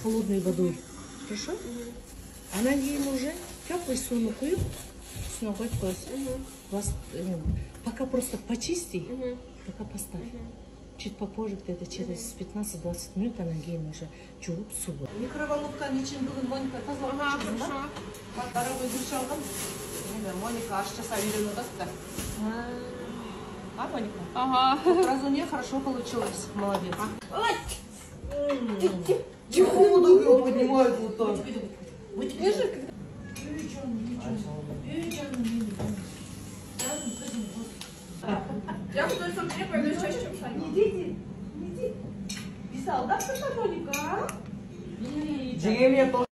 холодной водой. Хорошо? Она ей уже теплый суну куют, снова пока просто почисти, пока поставь. Чуть попозже, где-то через 15-20 минут она ей уже чуруп суы. Микроволновка ничем бүгін Моника тазалап қойдың ба? Дорогой душ алған. Моника аш жасап үйреніп жатыр. А, Моника? Ага. Сразу не хорошо получилось. Молодец. Почему так его поднимают вот так? Лежи. Я буду сам мне пойду чаще, чем Саня. Не иди. Писал, да, Моника? Деревья